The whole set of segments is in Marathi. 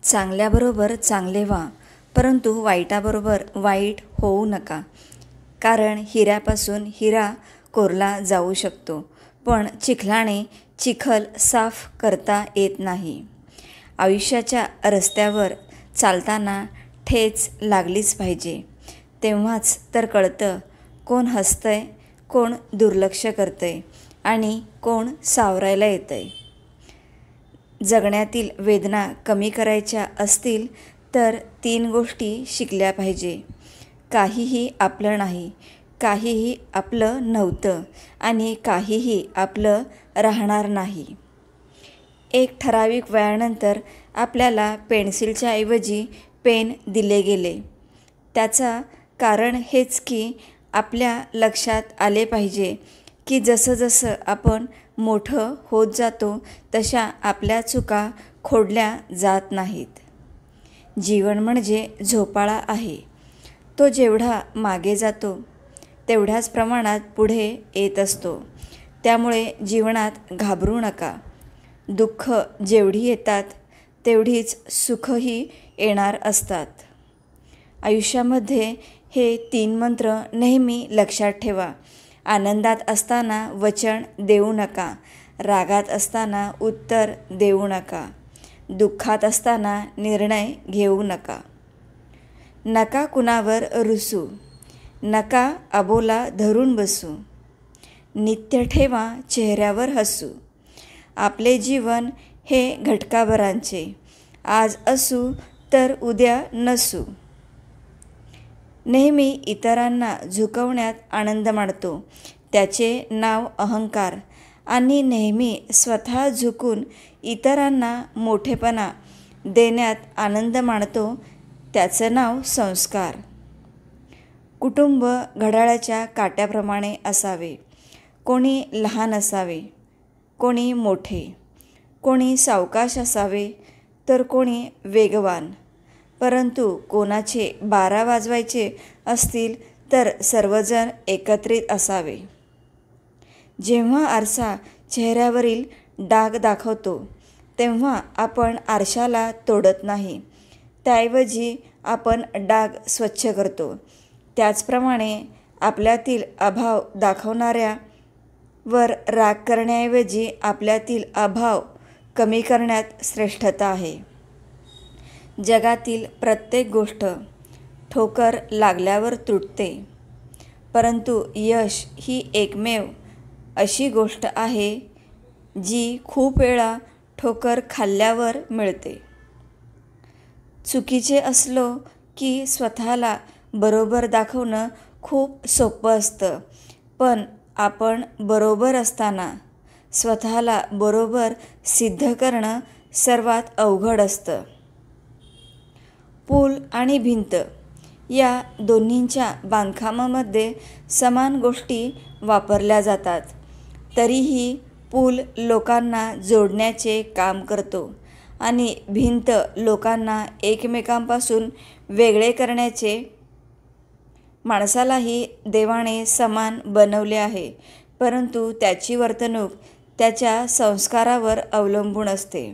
चांगल्याबरोबर चांगले व्हा, परंतु वाईटाबरोबर वाईट होऊ नका. कारण हिऱ्यापासून हिरा कोरला जाऊ शकतो, पण चिखलाने चिखल साफ करता येत नाही. आयुष्याच्या रस्त्यावर चालताना ठेच लागलीच पाहिजे. तेव्हाच तर कळतं कोण हसतंय, कोण दुर्लक्ष करतंय आणि कोण सावरायला येतंय. जगण्यातील वेदना कमी करायच्या असतील तर 3 गोष्टी शिकल्या पाहिजे. काहीही आपलं नाही, काहीही आपलं नव्हतं आणि काहीही आपलं राहणार नाही. एक ठराविक वयानंतर आपल्याला पेन्सिलच्या ऐवजी पेन दिले गेले. त्याचा कारण हेच की आपल्या लक्षात आले पाहिजे की जसं जसं आपण मोठं होत जातो तशा आपल्या चुका खोडल्या जात नाहीत. जीवन म्हणजे झोपाळा आहे. तो जेवढा मागे जातो तेवढ्याच प्रमाणात पुढे येत असतो. त्यामुळे जीवनात घाबरू नका. दुःख जेवढी येतात तेवढीच सुखही येणार असतात. आयुष्यामध्ये हे 3 मंत्र नेहमी लक्षात ठेवा. आनंदात असताना वचन देऊ नका, रागात असताना उत्तर देऊ नका, दुःखात असताना निर्णय घेऊ नका. नका कुणावर रुसू, नका अबोला धरून बसू, नित्य ठेवा चेहऱ्यावर हसू. आपले जीवन हे घटकाभरांचे, आज असू तर उद्या नसू. नेहमी इतरांना झुकवण्यात आनंद मानतो, त्याचे नाव अहंकार. आणि नेहमी स्वतः झुकून इतरांना मोठेपणा देण्यात आनंद मानतो, त्याचं नाव संस्कार. कुटुंब घड्याळाच्या काट्याप्रमाणे असावे. कोणी लहान असावे, कोणी मोठे, कोणी सावकाश असावे तर कोणी वेगवान, परंतु कोणाचे 12 वाजवायचे असतील तर सर्वजण एकत्रित असावे. जेव्हा आरसा चेहऱ्यावरील डाग दाखवतो तेव्हा आपण आरशाला तोडत नाही, त्याऐवजी आपण डाग स्वच्छ करतो. त्याचप्रमाणे आपल्यातील अभाव दाखवणाऱ्यावर राग करण्याऐवजी आपल्यातील अभाव कमी करण्यात श्रेष्ठता आहे. जगातील प्रत्येक गोष्ट ठोकर लागल्यावर तुटते, परंतु यश ही एकमेव अशी गोष्ट आहे जी खूप वेळा ठोकर खाल्ल्यावर मिळते. चुकीचे असलो की स्वतःला बरोबर दाखवणं खूप सोपं असतं, पण आपण बरोबर असताना स्वतःला बरोबर सिद्ध करणं सर्वात अवघड असतं. पूल आणि भिंत या दोन्हींच्या बांधकामामध्ये समान गोष्टी वापरल्या जातात, तरीही पूल लोकांना जोडण्याचे काम करतो आणि भिंत लोकांना एकमेकांपासून वेगळे करण्याचे. माणसालाही देवाने समान बनवले आहे, परंतु त्याची वर्तणूक त्याच्या संस्कारावर अवलंबून असते.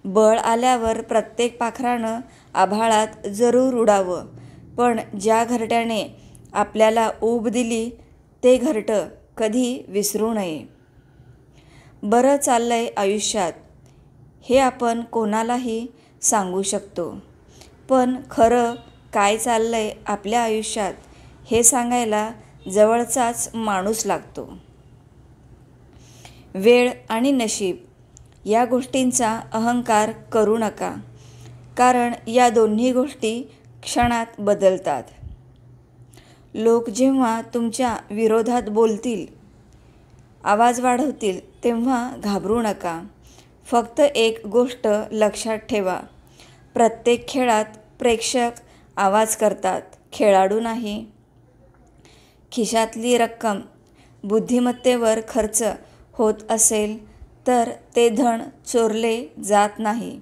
बळ आल्यावर प्रत्येक पाखरानं आभाळात जरूर उडावं, पण ज्या घरट्याने आपल्याला ऊब दिली ते घरटं कधी विसरू नये. बरं चाललंय आयुष्यात हे आपण कोणालाही सांगू शकतो, पण खरं काय चाललंय आपल्या आयुष्यात हे सांगायला जवळचाच माणूस लागतो. वेळ आणि नशीब या गोष्टींचा अहंकार करू नका, कारण या दोन्ही गोष्टी क्षणात बदलतात. लोक जेव्हा तुमच्या विरोधात बोलतील, आवाज वाढवतील तेव्हा घाबरू नका. फक्त एक गोष्ट लक्षात ठेवा, प्रत्येक खेळात प्रेक्षक आवाज करतात, खेळाडू नाही. खिशातली रक्कम बुद्धिमत्तेवर खर्च होत असेल तर ते धन चोरले जात नाही.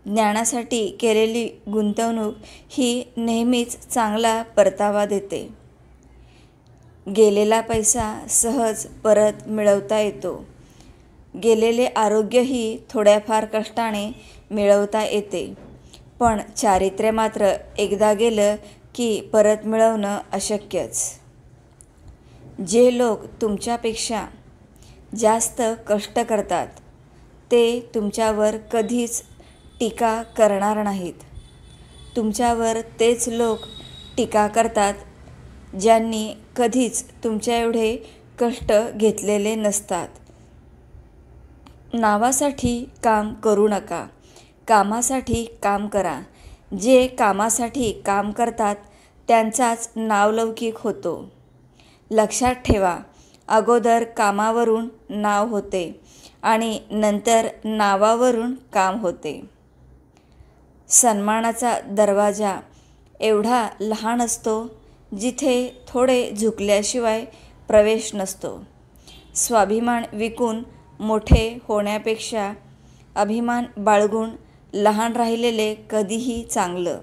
ज्ञानासाठी केलेली गुंतवणूक ही नेहमीच चांगला परतावा देते. गेलेला पैसा सहज परत मिळवता येतो. गेलेले आरोग्यही थोड्याफार कष्टाने मिळवता येते, पण चारित्र्य मात्र एकदा गेलं की परत मिळवणं अशक्यच. जे लोक तुमच्यापेक्षा जास्त कष्ट करतात ते तुमच्यावर कधीच टीका करणार नाहीत. तुमच्यावर तेच लोक टीका करतात ज्यांनी कधीच तुमच्या एवढे कष्ट घेतलेले नसतात. नावासाठी काम करू नका, कामासाठी काम करा. जे कामासाठी काम करतात त्यांचाच नावलौकिक होतो. लक्षात ठेवा, अगोदर कामावरून नाव होते आणि नंतर नावावरून काम होते. सन्मानाचा दरवाजा एवढा लहान असतो जिथे थोडे झुकल्याशिवाय प्रवेश नसतो. स्वाभिमान विकून मोठे होण्यापेक्षा अभिमान बाळगून लहान राहिलेले कधीही चांगलं.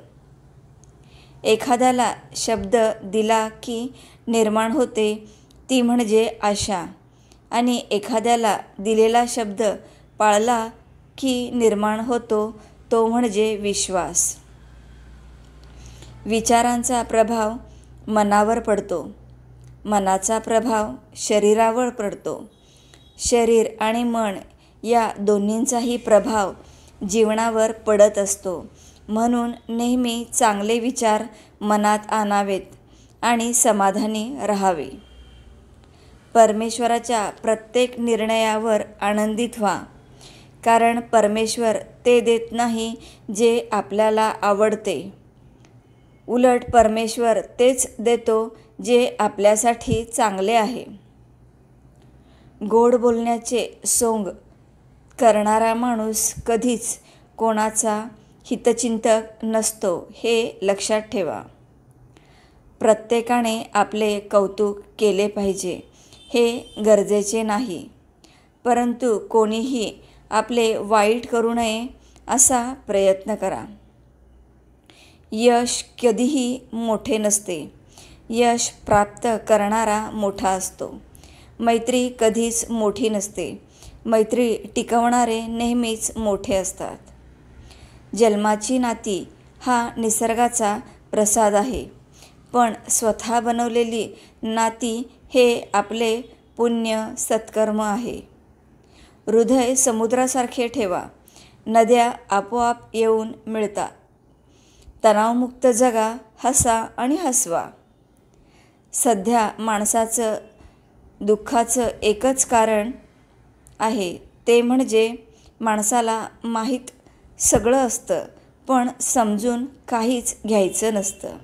एखाद्याला शब्द दिला की निर्माण होते ती म्हणजे आशा, आणि एखाद्याला दिलेला शब्द पाळला की निर्माण होतो तो म्हणजे विश्वास. विचारांचा प्रभाव मनावर पडतो, मनाचा प्रभाव शरीरावर पडतो. शरीर आणि मन या दोन्हींचाही प्रभाव जीवनावर पडत असतो. म्हणून नेहमी चांगले विचार मनात आणावेत आणि समाधानी राहावे. परमेश्वराच्या प्रत्येक निर्णयावर आनंदित व्हा, कारण परमेश्वर ते देत नाही जे आपल्याला आवडते. उलट परमेश्वर तेच देतो जे आपल्यासाठी चांगले आहे. गोड बोलण्याचे सोंग करणारा माणूस कधीच कोणाचा हितचिंतक नसतो, हे लक्षात ठेवा. प्रत्येकाने आपले कौतुक केले पाहिजे हे गरजेचे नाही, परंतु कोणीही आपले वाईट करू नये असा प्रयत्न करा. यश कधीही मोठे नसते, यश प्राप्त करणारा मोठा असतो. मैत्री कधीच मोठी नसते, मैत्री टिकवणारे नेहमीच मोठे असतात. जन्माची नाती हा निसर्गाचा प्रसाद आहे, पण स्वतः बनवलेली नाती हे आपले पुण्य सत्कर्म आहे. हृदय समुद्रासारखे ठेवा, नद्या आपोआप येऊन मिळतात. तणावमुक्त जगा, हसा आणि हसवा. सध्या माणसाचं दुःखाचं एकच कारण आहे, ते म्हणजे माणसाला माहीत सगळं असतं पण समजून काहीच घ्यायचं नसतं.